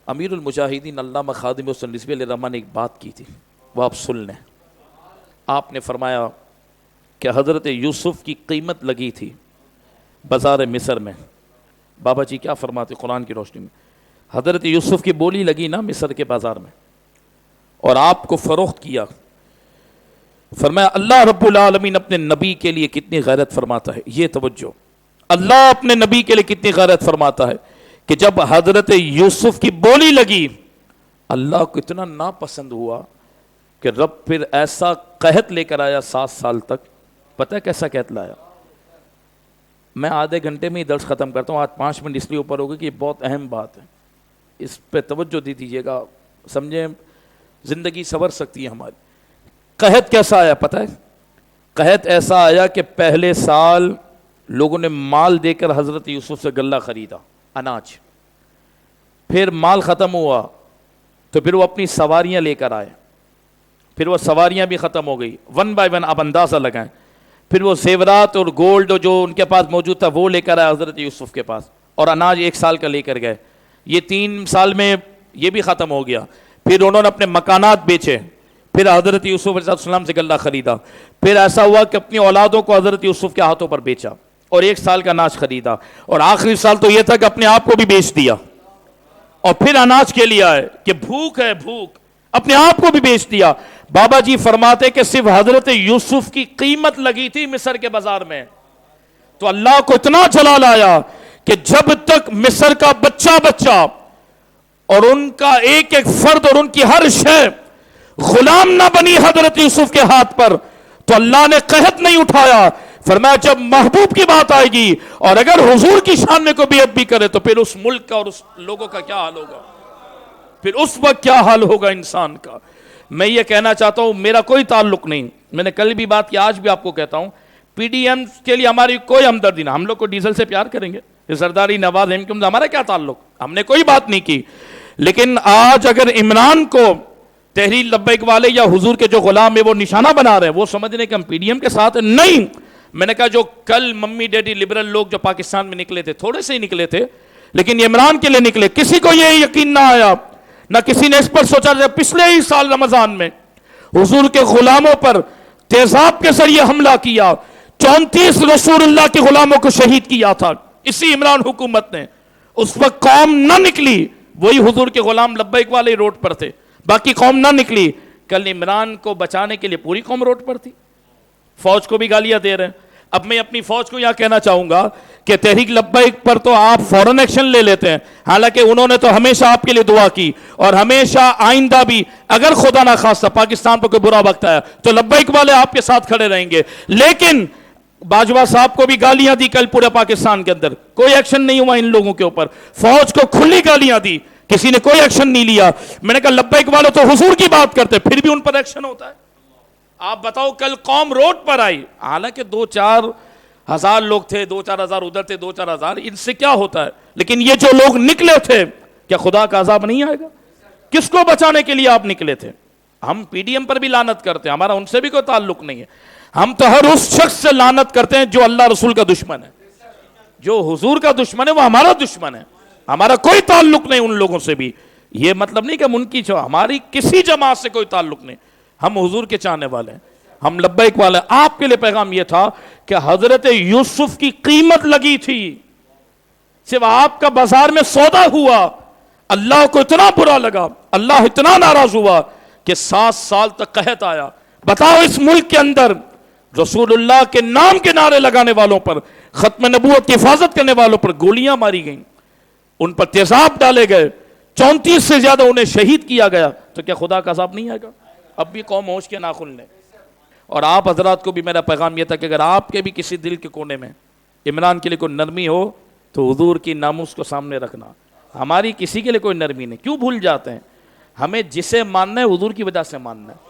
امیر المجاہدین علامہ خادم حسین رضوی علیہ الرحمٰن نے ایک بات کی تھی، وہ آپ سن لیں۔ آپ نے فرمایا کہ حضرت یوسف کی قیمت لگی تھی بازار مصر میں۔ بابا جی کیا فرماتے قرآن کی روشنی میں؟ حضرت یوسف کی بولی لگی نا مصر کے بازار میں، اور آپ کو فروخت کیا۔ فرمایا اللہ رب العالمین اپنے نبی کے لیے کتنی غیرت فرماتا ہے، یہ توجہ، اللہ اپنے نبی کے لیے کتنی غیرت فرماتا ہے کہ جب حضرت یوسف کی بولی لگی، اللہ کو اتنا ناپسند ہوا کہ رب پھر ایسا قحط لے کر آیا 7 سال تک۔ پتہ ہے کیسا قحط لایا؟ میں آدھے گھنٹے میں ہی درس ختم کرتا ہوں، آج 5 منٹ اس لیے اوپر ہوگا کہ یہ بہت اہم بات ہے، اس پہ توجہ دی دیجیے گا، سمجھیں زندگی سنور سکتی ہے ہماری۔ قحط کیسا آیا پتہ ہے؟ قحط ایسا آیا کہ پہلے سال لوگوں نے مال دے کر حضرت یوسف سے غلہ خریدا، اناج، پھر مال ختم ہوا تو پھر وہ اپنی سواریاں لے کر آئے، پھر وہ سواریاں بھی ختم ہو گئی، 1 بائی 1 آپ اندازہ لگائیں، پھر وہ زیورات اور گولڈ جو ان کے پاس موجود تھا وہ لے کر آئے حضرت یوسف کے پاس، اور اناج 1 سال کا لے کر گئے، یہ 3 سال میں یہ بھی ختم ہو گیا۔ پھر انہوں نے اپنے مکانات بیچے، پھر حضرت یوسف علیہ السلام سے غلہ خریدا، پھر ایسا ہوا کہ اپنی اولادوں کو حضرت یوسف کے ہاتھوں پر بیچا اور 1 سال کا اناج خریدا، اور آخری سال تو یہ تھا کہ اپنے آپ کو بھی بیچ دیا، اور پھر اناج کے لیے آئے کہ بھوک ہے، بھوک، اپنے آپ کو بھی بیچ دیا۔ بابا جی فرماتے کہ صرف حضرت یوسف کی قیمت لگی تھی مصر کے بازار میں، تو اللہ کو اتنا جلال آیا کہ جب تک مصر کا بچہ اور ان کا ایک ایک فرد اور ان کی ہر شے غلام نہ بنی حضرت یوسف کے ہاتھ پر، تو اللہ نے قحط نہیں اٹھایا۔ فرمایا جب محبوب کی بات آئے گی اور اگر حضور کی شان میں کوئی بیعت بھی کرے تو پھر اس ملک کا اور اس لوگوں کا کیا حال ہوگا، پھر اس وقت کیا حال ہوگا انسان کا۔ میں یہ کہنا چاہتا ہوں، میرا کوئی تعلق نہیں، میں نے کل بھی بات کی، آج بھی آپ کو کہتا ہوں، پی ڈی ایم کے لیے ہماری کوئی ہمدردی نہ، ہم لوگ کو ڈیزل سے پیار کریں گے، زرداری نواز احمد، ہمارا کیا تعلق، ہم نے کوئی بات نہیں کی۔ لیکن آج اگر عمران کو تحریک لبیک والے یا حضور کے جو غلام ہے وہ نشانہ بنا رہے ہیں، وہ سمجھنے کہ ہم پی ڈی ایم کے ساتھ نہیں۔ میں نے کہا جو کل ممی ڈیڈی لبرل لوگ جو پاکستان میں نکلے تھے، تھوڑے سے ہی نکلے تھے، لیکن عمران کے لیے نکلے، کسی کو یہ یقین نہ آیا، نہ کسی نے اس پر سوچا۔ پچھلے ہی سال رمضان میں حضور کے غلاموں پر تیزاب کے ذریعے حملہ کیا، 34 رسول اللہ کے غلاموں کو شہید کیا تھا اسی عمران حکومت نے۔ اس وقت قوم نہ نکلی، وہی حضور کے غلام لبیک والے روڈ پر تھے، باقی قوم نہ نکلی۔ کل عمران کو بچانے کے لیے پوری قوم روڈ پر تھی، فوج کو بھی گالیاں دے رہے ہیں۔ اب میں اپنی فوج کو یہاں کہنا چاہوں گا کہ تحریک لبیک پر تو آپ فوراً ایکشن لے لیتے ہیں، حالانکہ انہوں نے تو ہمیشہ آپ کے لیے دعا کی، اور ہمیشہ آئندہ بھی اگر خدا نہ خواستہ پاکستان پر کوئی برا وقت آیا تو لبیک والے آپ کے ساتھ کھڑے رہیں گے۔ لیکن باجوہ صاحب کو بھی گالیاں دی کل پورے پاکستان کے اندر، کوئی ایکشن نہیں ہوا ان لوگوں کے اوپر، فوج کو کھلی گالیاں دی، کسی نے کوئی ایکشن نہیں لیا۔ میں نے کہا لبیک والے تو حضور کی بات کرتے، پھر بھی ان پر ایکشن ہوتا ہے۔ آپ بتاؤ کل قوم روڈ پر آئی، حالانکہ 2-4 ہزار لوگ تھے، 2-4 ہزار ادھر تھے، 2-4 ہزار، ان سے کیا ہوتا ہے؟ لیکن یہ جو لوگ نکلے تھے، کیا خدا کا عذاب نہیں آئے گا؟ کس کو بچانے کے لیے آپ نکلے تھے؟ ہم پی ڈی ایم پر بھی لعنت کرتے ہیں، ہمارا ان سے بھی کوئی تعلق نہیں ہے، ہم تو ہر اس شخص سے لعنت کرتے ہیں جو اللہ رسول کا دشمن ہے، جو حضور کا دشمن ہے وہ ہمارا دشمن ہے، ہمارا کوئی تعلق نہیں ان لوگوں سے بھی۔ یہ مطلب نہیں کہ ہم ان کی ہماری کسی جماعت سے کوئی تعلق نہیں، ہم حضور کے چاہنے والے ہیں، ہم لبیک والے۔ آپ کے لیے پیغام یہ تھا کہ حضرت یوسف کی قیمت لگی تھی، صرف آپ کا بازار میں سودا ہوا، اللہ کو اتنا برا لگا، اللہ اتنا ناراض ہوا کہ 7 سال تک قحط آیا۔ بتاؤ اس ملک کے اندر رسول اللہ کے نام کے نعرے لگانے والوں پر، ختم نبوت کی حفاظت کرنے والوں پر گولیاں ماری گئیں، ان پر تیزاب ڈالے گئے، 34 سے زیادہ انہیں شہید کیا گیا، تو کیا خدا کا عذاب نہیں آئے گا؟ اب بھی قوم ہوش کے ناخن لے۔ اور آپ حضرات کو بھی میرا پیغام یہ تھا کہ اگر آپ کے بھی کسی دل کے کونے میں عمران کے لیے کوئی نرمی ہو تو حضور کی ناموس کو سامنے رکھنا، ہماری کسی کے لیے کوئی نرمی نہیں۔ کیوں بھول جاتے ہیں؟ ہمیں جسے ماننا ہے حضور کی وجہ سے ماننا ہے۔